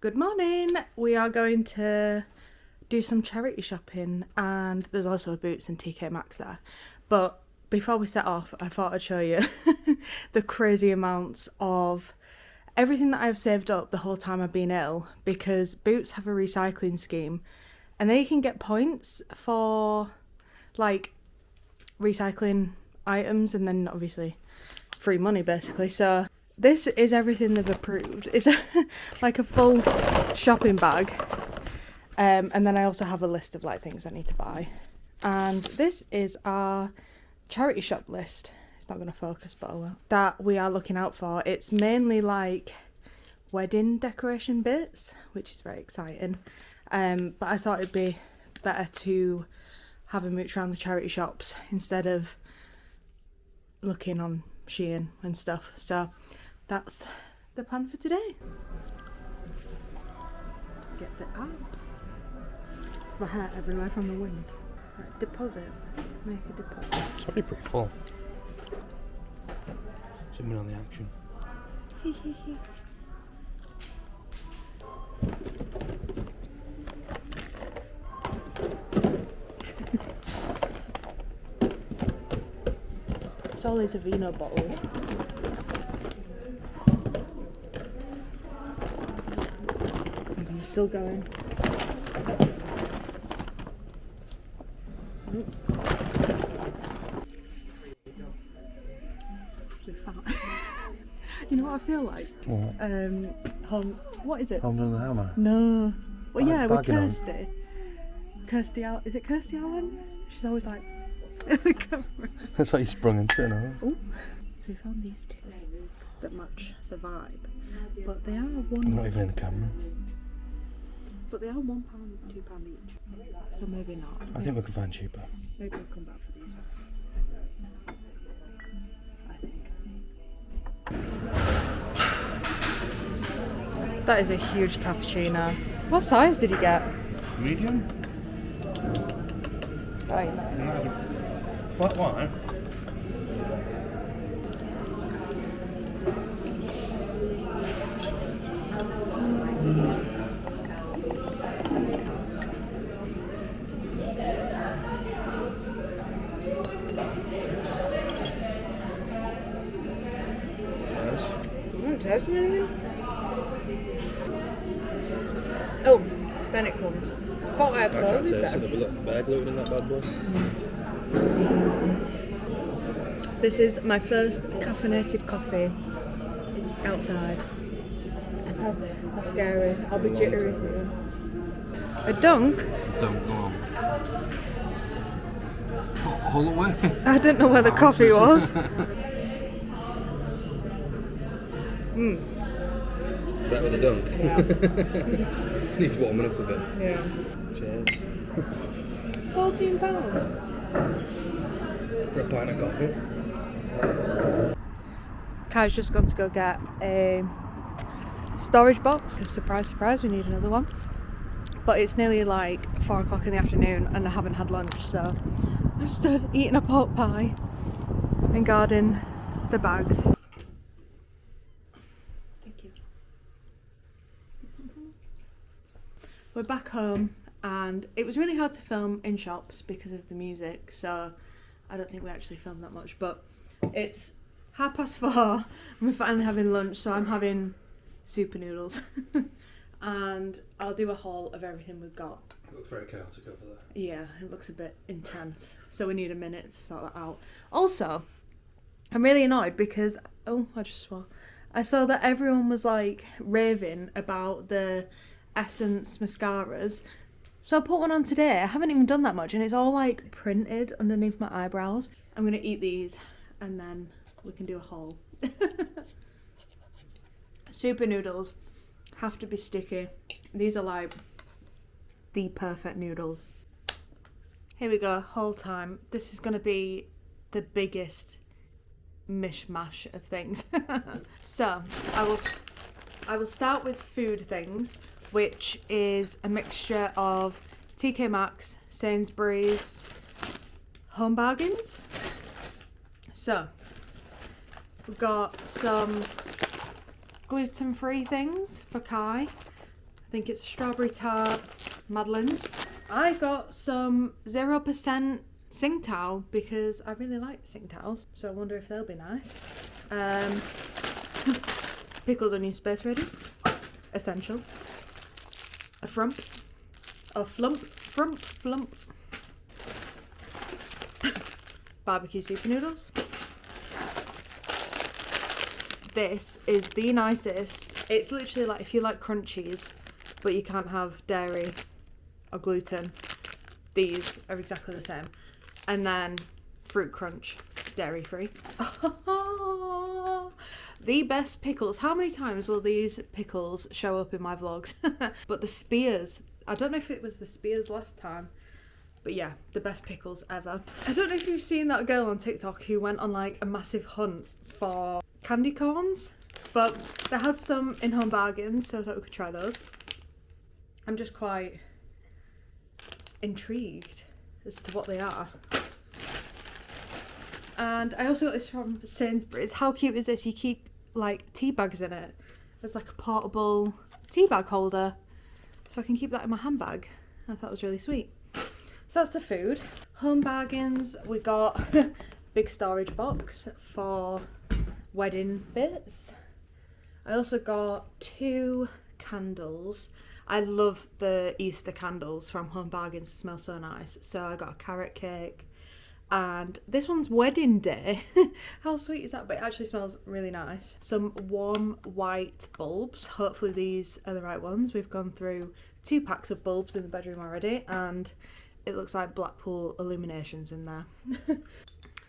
Good morning. We are going to do some charity shopping, and there's also a Boots and TK Maxx there. But before we set off, I thought I'd show you the crazy amounts of everything that I've saved up the whole time I've been ill, because Boots have a recycling scheme and they can get points for like recycling items and then obviously free money basically. So this is everything they've approved. It's like a full shopping bag, and then I also have a list of like things I need to buy, and this is our charity shop list. It's not going to focus, but oh well. That we are looking out for. It's mainly like wedding decoration bits, which is very exciting, but I thought it'd be better to have a mooch around the charity shops instead of looking on Shein and stuff. So that's the plan for today. Get the out. My hair everywhere from the wind. Right, deposit. Make a deposit. It's actually pretty full. Zoom in on the action. It's all these Aveeno bottles. Maybe you're still going. You know what I feel like? What? What is it? Home Under the Hammer? No. Well, yeah, with Bagging on. Kirsty. Kirsty Allen. Is it Kirsty Allen? She's always like in the camera. That's like you sprung into it now. Oh. So we found these two that match the vibe, but they are I'm not even in the camera. But they are £1, £2 each. So maybe not. I think we can find cheaper. Maybe we'll come back for these. I think. That is a huge cappuccino. What size did you get? Medium? Oh, you know. Flat white? Taste anything? Oh, then it comes. Thought I had clothes taste it. There'll be a little bear gluten in that bad boy. This is my first caffeinated coffee outside. How scary. I'll be jittery soon. A dunk? Don't go on. All away. I didn't know where the coffee was. Better with a dunk. Yeah. Just needs warming up a bit. Yeah. Cheers. £14. For a pint of coffee. Kai's just gone to go get a storage box. Surprise, surprise, we need another one. But it's nearly like 4 o'clock in the afternoon and I haven't had lunch, so I've stood eating a pork pie and guarding the bags. Thank you. We're back home and it was really hard to film in shops because of the music, so I don't think we actually filmed that much, but it's 4:30 and we're finally having lunch, so I'm having super noodles and I'll do a haul of everything we've got. It looks very chaotic over there. Yeah, it looks a bit intense, so we need a minute to sort that out. Also, I'm really annoyed because, oh, I just swore. I saw that everyone was like raving about the Essence mascaras, so I put one on today. I haven't even done that much and it's all like printed underneath my eyebrows. I'm gonna eat these and then we can do a haul. Super noodles have to be sticky. These are like the perfect noodles. Here we go, haul time. This is gonna be the biggest mishmash of things. So I will start with food things, which is a mixture of TK Maxx, Sainsbury's, Home Bargains. So we've got some gluten-free things for Kai. think it's strawberry tart Madeleines. I got some 0% Thankyou because I really like Thankyous, so I wonder if they'll be nice. Pickled onion space radius, essential. A flump. Barbecue super noodles. This is the nicest. It's literally like if you like crunchies, but you can't have dairy or gluten. These are exactly the same. And then fruit crunch, dairy free. The best pickles. How many times will these pickles show up in my vlogs? But the spears. I don't know if it was the spears last time. But yeah, the best pickles ever. I don't know if you've seen that girl on TikTok who went on like a massive hunt for candy corns. But they had some in-home bargains, so I thought we could try those. I'm just quite intrigued as to what they are. And I also got this from Sainsbury's. How cute is this? You keep like tea bags in it. There's like a portable tea bag holder, so I can keep that in my handbag. I thought it was really sweet. So that's the food. Home bargains, we got big storage box for wedding bits. I also got 2 candles. I love the Easter candles from Home Bargains, they smell so nice. So I got a carrot cake, and this one's wedding day. How sweet is that? But it actually smells really nice. Some warm white bulbs. Hopefully these are the right ones. We've gone through 2 packs of bulbs in the bedroom already, and it looks like Blackpool illuminations in there.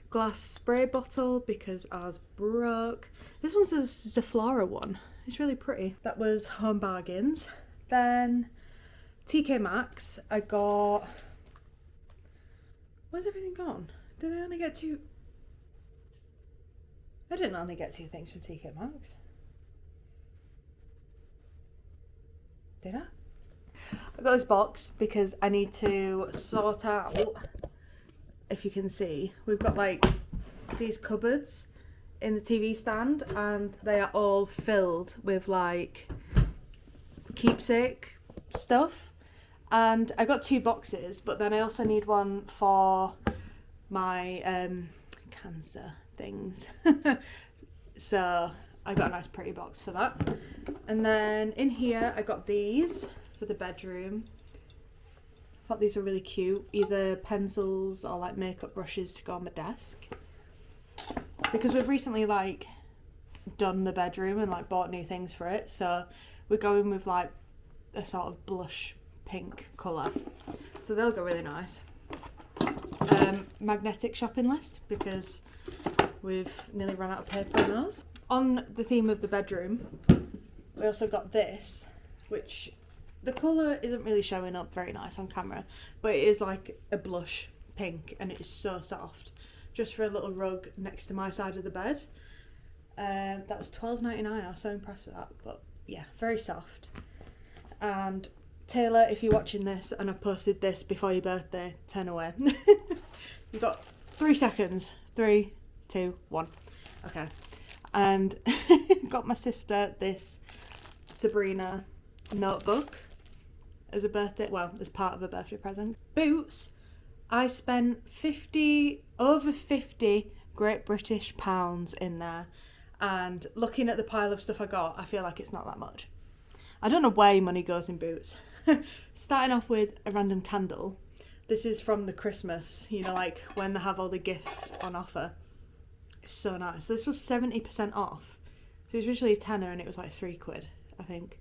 Glass spray bottle because ours broke. This one's a Zaflora one. It's really pretty. That was Home Bargains. Then TK Maxx, I got... Where's everything gone? Did I only get 2? I didn't only get 2 things from TK Maxx. Did I? I got this box because I need to sort out, if you can see, we've got like these cupboards in the TV stand, and they are all filled with like keepsake stuff. And I got 2 boxes, but then I also need one for my cancer things. So I got a nice pretty box for that. And then in here I got these for the bedroom. I thought these were really cute, either pencils or like makeup brushes to go on my desk, because we've recently like done the bedroom and like bought new things for it, so we're going with like a sort of blush pink colour, so they'll go really nice. Magnetic shopping list because we've nearly run out of paper on those. On the theme of the bedroom, we also got this, which the colour isn't really showing up very nice on camera, but it is like a blush pink and it is so soft. Just for a little rug next to my side of the bed. That was $12.99. I was so impressed with that, but yeah, very soft. And Taylor, if you're watching this and I've posted this before your birthday, turn away. You've got 3 seconds. 3, 2, 1. Okay. And got my sister this Sabrina notebook as a birthday, well, as part of a birthday present. Boots, I spent over 50 Great British pounds in there, and looking at the pile of stuff I got, I feel like it's not that much. I don't know where money goes in Boots. Starting off with a random candle. This is from the Christmas, you know, like when they have all the gifts on offer. It's so nice. This was 70% off. So it was originally a tenner and it was like £3, I think.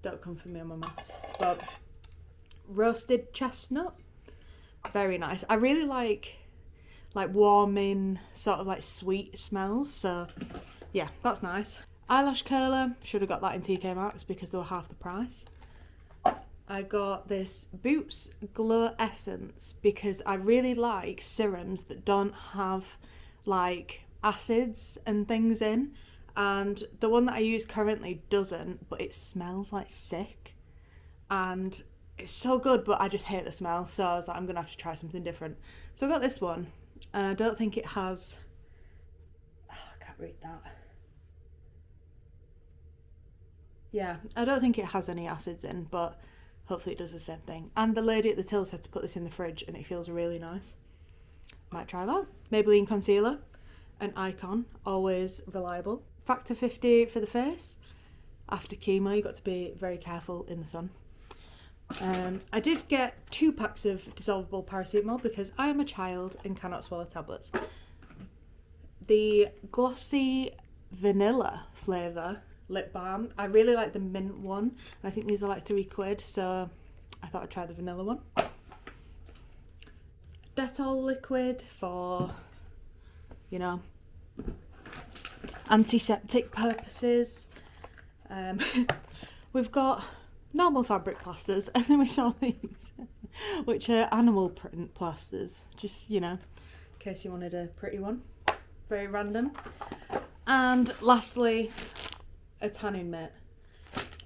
Don't come for me on my maths. But roasted chestnut, very nice. I really like warming, sort of like sweet smells. So yeah, that's nice. Eyelash curler, should have got that in TK Maxx because they were half the price. I got this Boots Glow Essence because I really like serums that don't have like acids and things in. And the one that I use currently doesn't, but it smells like sick. And it's so good, but I just hate the smell. So I was like, I'm going to have to try something different. So I got this one. And I don't think it has... Oh, I can't read that. Yeah, I don't think it has any acids in, but hopefully it does the same thing. And the lady at the till said to put this in the fridge and it feels really nice. Might try that. Maybelline concealer, an icon, always reliable. Factor 50 for the face. After chemo, you've got to be very careful in the sun. I did get 2 packs of dissolvable paracetamol because I am a child and cannot swallow tablets. The glossy vanilla flavour lip balm. I really like the mint one. I think these are like £3, so I thought I'd try the vanilla one. Dettol liquid for, you know, antiseptic purposes. We've got normal fabric plasters, and then we saw these, which are animal print plasters, just, you know, in case you wanted a pretty one. Very random. And lastly, a tanning mitt.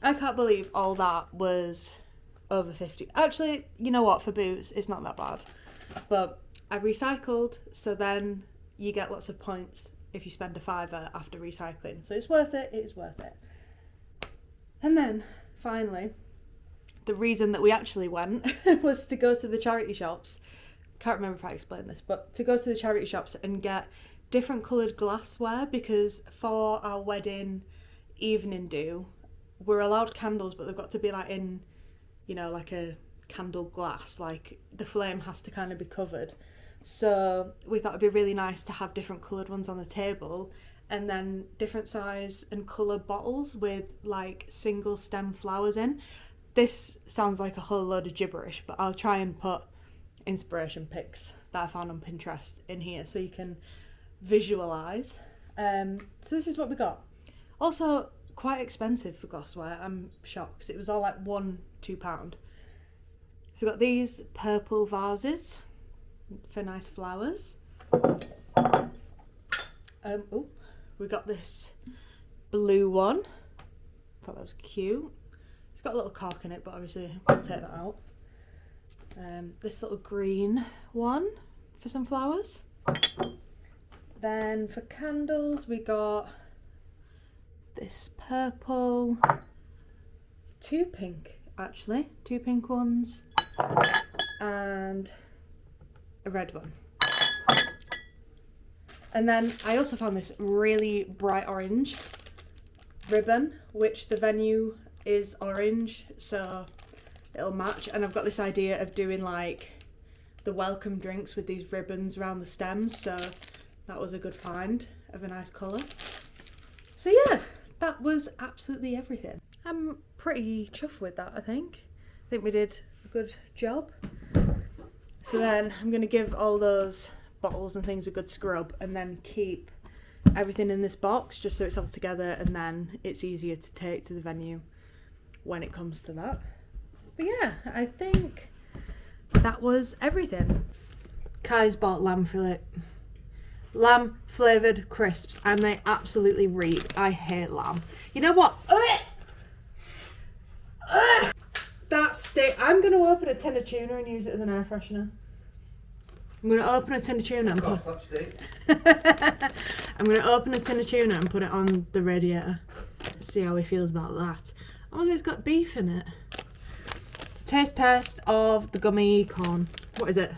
I can't believe all that was over 50. Actually, you know what, for boots, it's not that bad. But I recycled, so then you get lots of points if you spend a £5 after recycling. So it's worth it, it is worth it. And then, finally, the reason that we actually went was to go to the charity shops. Can't remember if I explained this, but to go to the charity shops and get different coloured glassware, because for our wedding evening do, we're allowed candles, but they've got to be like in, you know, like a candle glass, like the flame has to kind of be covered. So we thought it'd be really nice to have different coloured ones on the table, and then different size and colour bottles with like single stem flowers in. This sounds like a whole load of gibberish, but I'll try and put inspiration pics that I found on Pinterest in here so you can visualise. So this is what we got. Also quite expensive for glassware. I'm shocked because it was all like £1-2. So we've got these purple vases for nice flowers. We got this blue one. Thought that was cute. It's got a little cork in it, but obviously we'll take that out. This little green one for some flowers. Then for candles we got this purple, 2 pink actually, 2 pink ones, and a red one. And then I also found this really bright orange ribbon, which the venue is orange, so it'll match. And I've got this idea of doing like the welcome drinks with these ribbons around the stems, so that was a good find of a nice colour. So yeah, that was absolutely everything. I'm pretty chuffed with that, I think. I think we did a good job. So then I'm going to give all those bottles and things a good scrub, and then keep everything in this box just so it's all together, and then it's easier to take to the venue when it comes to that. But yeah, I think that was everything. Kai's bought lamb flavoured crisps, and they absolutely reek. I hate lamb. You know what? That stick. I'm going to open a tin of tuna and use it as an air freshener. I'm going to open a tin of tuna and put... I'm going to open a tin of tuna and put it on the radiator. See how he feels about that. Oh, it's got beef in it. Taste test of the gummy corn. What is it?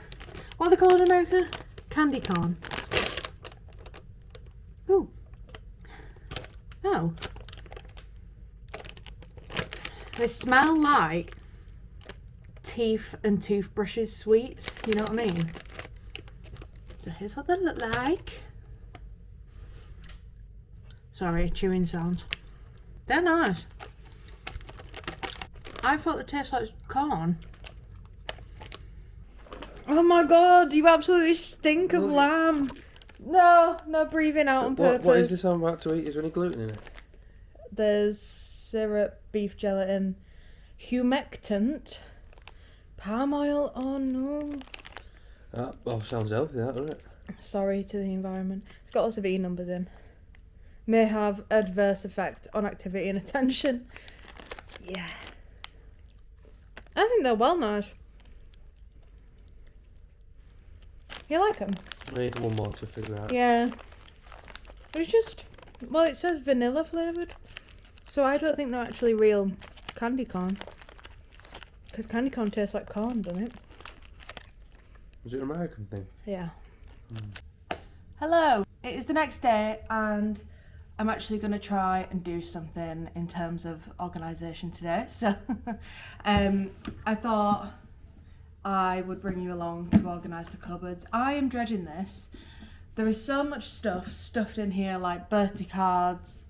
What are they called in America? Candy corn. Ooh. Oh. They smell like teeth and toothbrushes sweets, you know what I mean? So here's what they look like. Sorry, chewing sounds. They're nice. I thought they taste like corn. Oh my god, you absolutely stink of lamb. No, no breathing out on purpose. What is this I'm about to eat? Is there any gluten in it? There's syrup, beef gelatin, humectant, palm oil. Oh no. That sounds healthy, that, doesn't it? Sorry to the environment. It's got lots of E numbers in. May have adverse effect on activity and attention. Yeah. I think they're well nice. You like them? I need one more to figure out. Yeah. It's just, well, it says vanilla flavoured. So I don't think they're actually real candy corn. Because candy corn tastes like corn, doesn't it? Was it an American thing? Yeah. Hello. It is the next day and I'm actually going to try and do something in terms of organisation today. So I thought I would bring you along to organise the cupboards. I am dreading this. There is so much stuff stuffed in here, like birthday cards,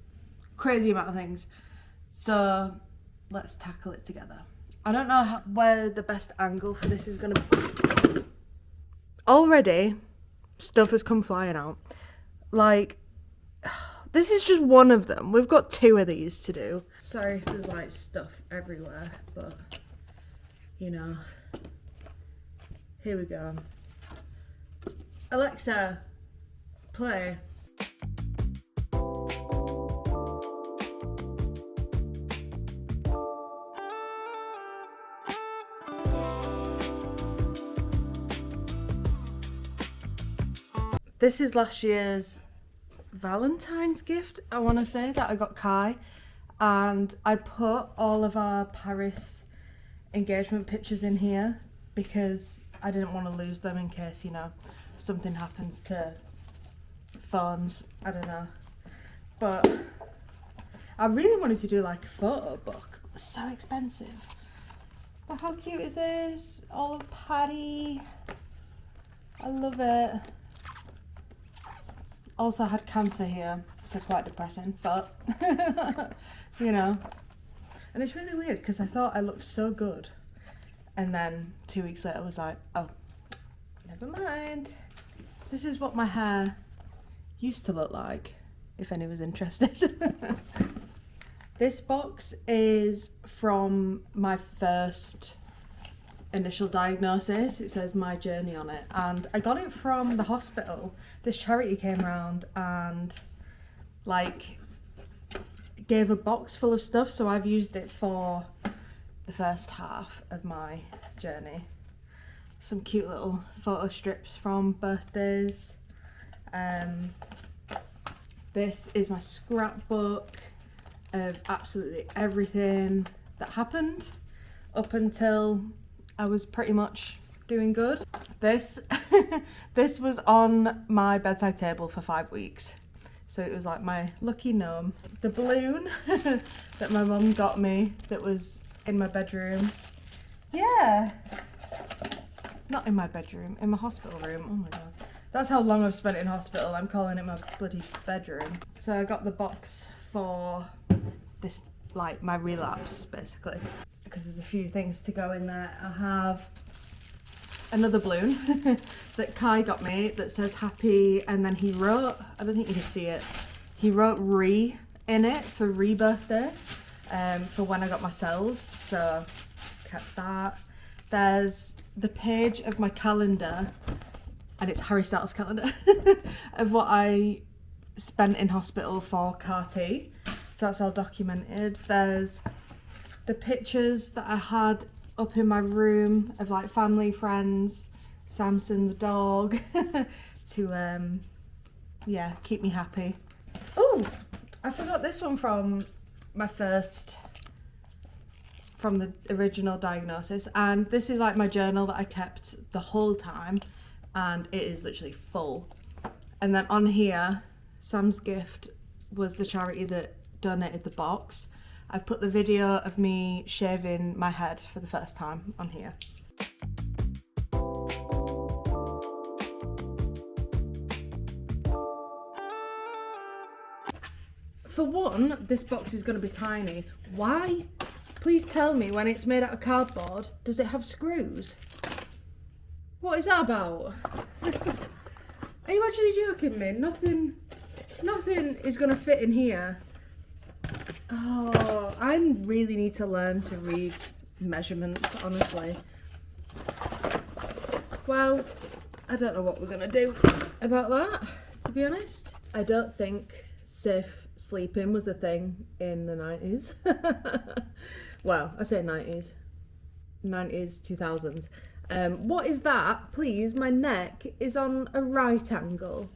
crazy amount of things. So let's tackle it together. I don't know where the best angle for this is going to be. Already, stuff has come flying out. Like, this is just one of them. We've got 2 of these to do. Sorry if there's like stuff everywhere, but you know. Here we go. Alexa, play. This is last year's Valentine's gift, I want to say, that I got Kai, and I put all of our Paris engagement pictures in here because I didn't want to lose them in case, you know, something happens to phones, I don't know. But I really wanted to do like a photo book. It's so expensive. But how cute is this? All Patty. I love it. Also had cancer here, so quite depressing, but you know. And it's really weird because I thought I looked so good, and then 2 weeks later I was like, oh, never mind. This is what my hair used to look like, if anyone's interested. This box is from my first initial diagnosis. It says my journey on it, and I got it from the hospital. This charity came around and like gave a box full of stuff, so I've used it for the first half of my journey. Some cute little photo strips from birthdays. This is my scrapbook of absolutely everything that happened up until I was pretty much doing good. This this was on my bedside table for 5 weeks. So it was like my lucky gnome. The balloon that my mum got me that was in my bedroom. Yeah. Not in my bedroom, in my hospital room. Oh my god. That's how long I've spent in hospital. I'm calling it my bloody bedroom. So I got the box for this, like my relapse basically. Because there's a few things to go in there. I have another balloon that Kai got me that says happy, and then he wrote, I don't think you can see it, he wrote re in it for rebirthday, for when I got my cells, so kept that. There's the page of my calendar, and it's Harry Styles' calendar, of what I spent in hospital for CAR-T, so that's all documented. There's the pictures that I had up in my room of like family, friends, Samson the dog, to yeah, keep me happy. Oh, I forgot this one from my first, from the original diagnosis, and this is like my journal that I kept the whole time, and it is literally full. And then on here, Sam's gift was the charity that donated the box. I've put the video of me shaving my head for the first time on here. For one, this box is going to be tiny. Why? Please tell me, when it's made out of cardboard, does it have screws? What is that about? Are you actually joking me? Nothing is going to fit in here. Oh, I really need to learn to read measurements, honestly. Well, I don't know what we're gonna do about that, to be honest. I don't think safe sleeping was a thing in the 90s. Well, I say 90s. 90s, 2000s. What is that? Please, my neck is on a right angle.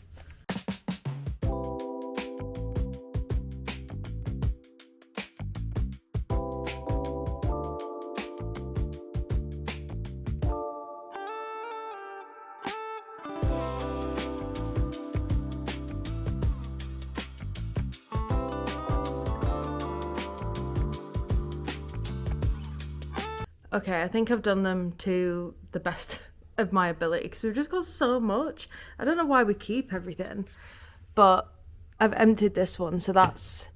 Okay, I think I've done them to the best of my ability because we've just got so much. I don't know why we keep everything, but I've emptied this one, so that's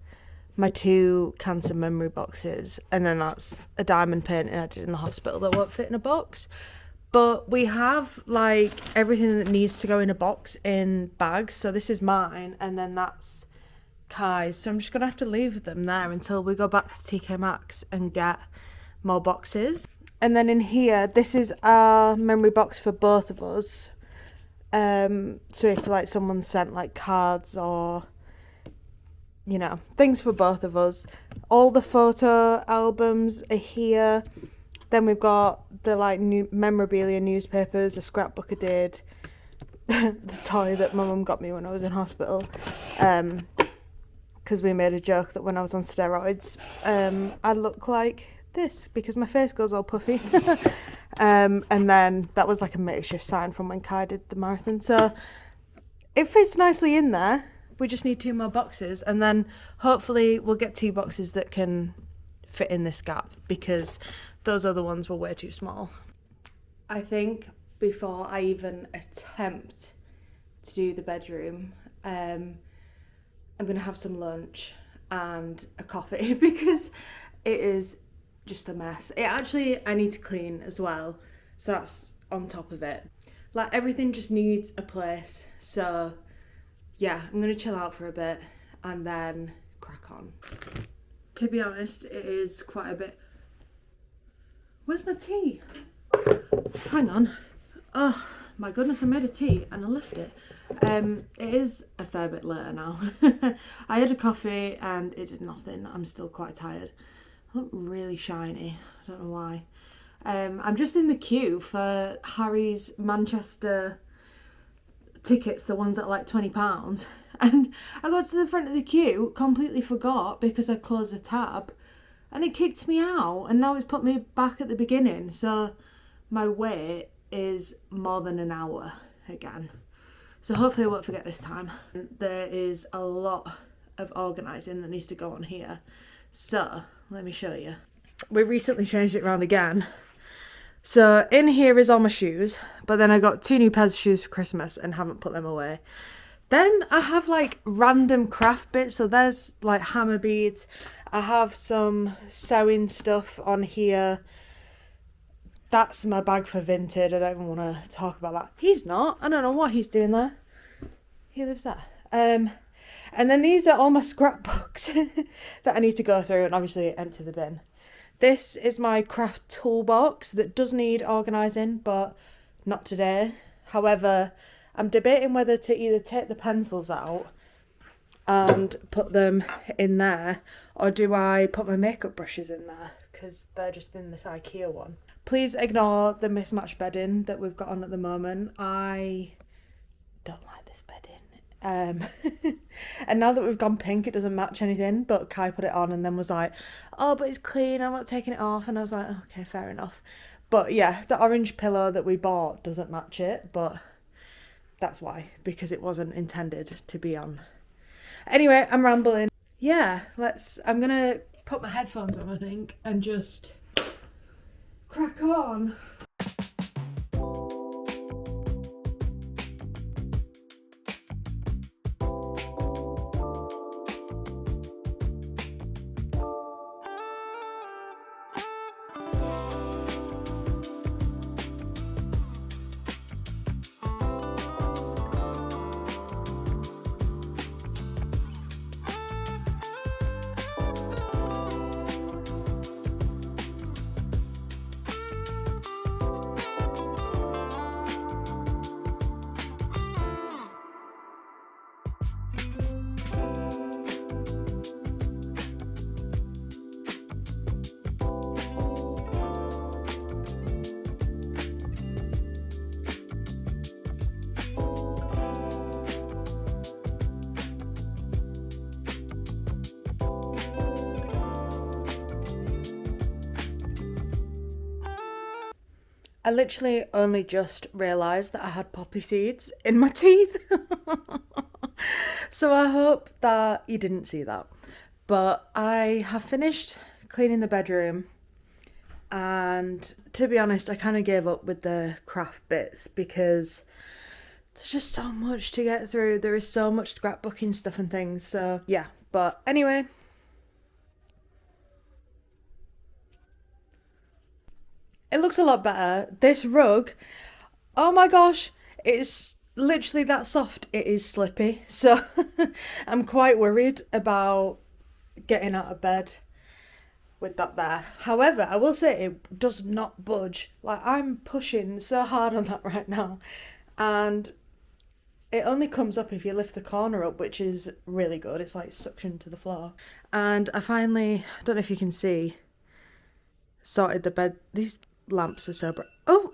my 2 cancer memory boxes, and then that's a diamond painting I did in the hospital that won't fit in a box. But we have like everything that needs to go in a box in bags. So this is mine, and then that's Kai's. So I'm just gonna have to leave them there until we go back to TK Maxx and get more boxes. And then in here, this is our memory box for both of us. So if like someone sent like cards or, you know, things for both of us. All the photo albums are here. Then we've got the like new memorabilia newspapers, a scrapbook I did, the toy that my mum got me when I was in hospital, because we made a joke that when I was on steroids, I look like this because my face goes all puffy. And then that was like a makeshift sign from when Kai did the marathon. So it fits nicely in there. We just need 2 more boxes, and then hopefully we'll get 2 boxes that can fit in this gap because those other ones were way too small. I think before I even attempt to do the bedroom, I'm going to have some lunch and a coffee because it is just a mess. I need to clean as well, so that's on top of it. Like everything just needs a place, so yeah, I'm going to chill out for a bit and then crack on. To be honest, it is quite a bit... Where's my tea? Hang on. Oh my goodness, I made a tea and I left it. It is a fair bit later now. I had a coffee and it did nothing. I'm still quite tired. I look really shiny. I don't know why. I'm just in the queue for Harry's Manchester tickets, the ones that are like £20. And I got to the front of the queue, completely forgot because I closed the tab. And it kicked me out, and now it's put me back at the beginning. So my wait is more than an hour again. So hopefully I won't forget this time. There is a lot of organising that needs to go on here. So let me show you. We recently changed it around again. So in here is all my shoes, but then I got 2 new pairs of shoes for Christmas and haven't put them away. Then I have like random craft bits. So there's like hammer beads. I have some sewing stuff on here. That's my bag for Vinted. I don't even want to talk about that. He's not. I don't know what he's doing there. He lives there. And then these are all my scrapbooks that I need to go through and obviously empty the bin. This is my craft toolbox that does need organising, but not today. However, I'm debating whether to either take the pencils out and put them in there, or do I put my makeup brushes in there because they're just in this IKEA one. Please ignore the mismatched bedding that we've got on at the moment. I don't like this bedding. And now that we've gone pink, it doesn't match anything, but Kai put it on and then was like, oh, but it's clean, I'm not taking it off. And I was like, okay, fair enough. But yeah, the orange pillow that we bought doesn't match it, but that's why, because it wasn't intended to be on. Anyway, I'm rambling. Yeah, I'm gonna put my headphones on, I think, and just crack on. I literally only just realised that I had poppy seeds in my teeth. So I hope that you didn't see that. But I have finished cleaning the bedroom And to be honest, I kind of gave up with the craft bits because there's just so much to get through. There is so much scrapbooking stuff and things. So yeah, but anyway. It looks a lot better. This rug, oh my gosh, it's literally that soft. It is slippy. So I'm quite worried about getting out of bed with that there. However, I will say it does not budge. Like, I'm pushing so hard on that right now. And it only comes up if you lift the corner up, which is really good. It's like suction to the floor. And I finally, I don't know if you can see, sorted the bed. These lamps are so bright. Oh!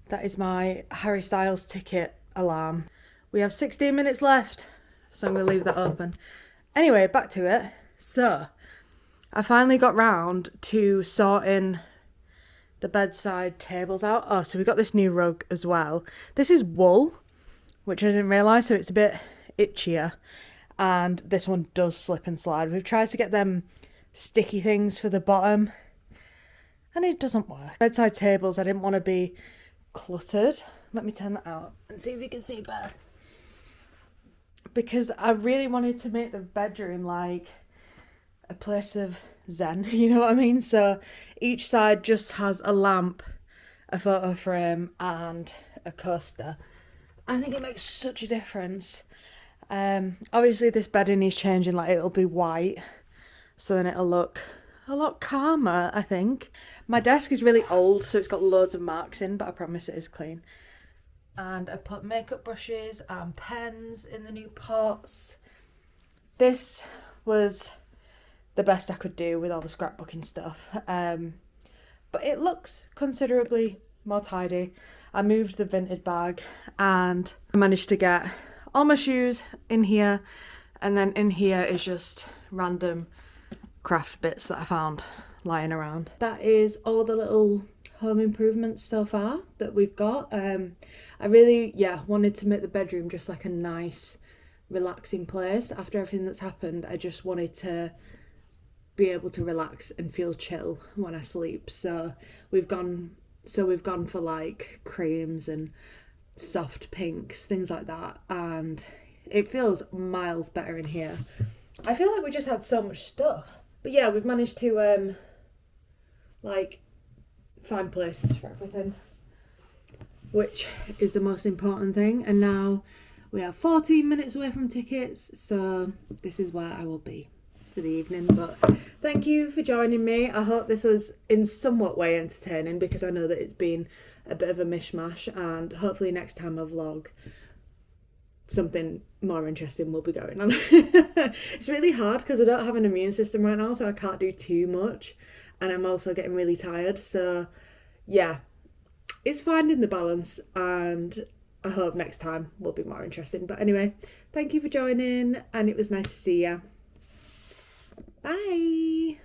That is my Harry Styles ticket alarm. We have 16 minutes left, so I'm going to leave that open. Anyway, back to it. So, I finally got round to sorting the bedside tables out. Oh, so we got this new rug as well. This is wool, which I didn't realise, so it's a bit itchier. And this one does slip and slide. We've tried to get them sticky things for the bottom, and it doesn't work. Bedside tables, I didn't want to be cluttered. Let me turn that out and see if you can see better. Because I really wanted to make the bedroom like a place of zen, you know what I mean? So each side just has a lamp, a photo frame and a coaster. I think it makes such a difference. Obviously this bedding is changing, like it'll be white, so then it'll look a lot calmer, I think. My desk is really old, so it's got loads of marks in, but I promise it is clean. And I put makeup brushes and pens in the new pots. This was the best I could do with all the scrapbooking stuff. But it looks considerably more tidy. I moved the vintage bag and I managed to get all my shoes in here, and then in here is just random craft bits that I found lying around. That is all the little home improvements so far that we've got. I really wanted to make the bedroom just like a nice relaxing place. After everything that's happened, I just wanted to be able to relax and feel chill when I sleep. So we've gone for like creams and soft pinks, things like that, and it feels miles better in here. I feel like we just had so much stuff, but yeah, we've managed to like find places for everything, which is the most important thing. And now we are 14 minutes away from tickets, so this is where I will be for the evening. But thank you for joining me. I hope this was in somewhat way entertaining, because I know that it's been a bit of a mishmash, and hopefully next time I vlog something more interesting will be going on. It's really hard because I don't have an immune system right now, so I can't do too much, and I'm also getting really tired. So yeah, it's finding the balance, and I hope next time will be more interesting. But anyway, thank you for joining, and it was nice to see you. Bye.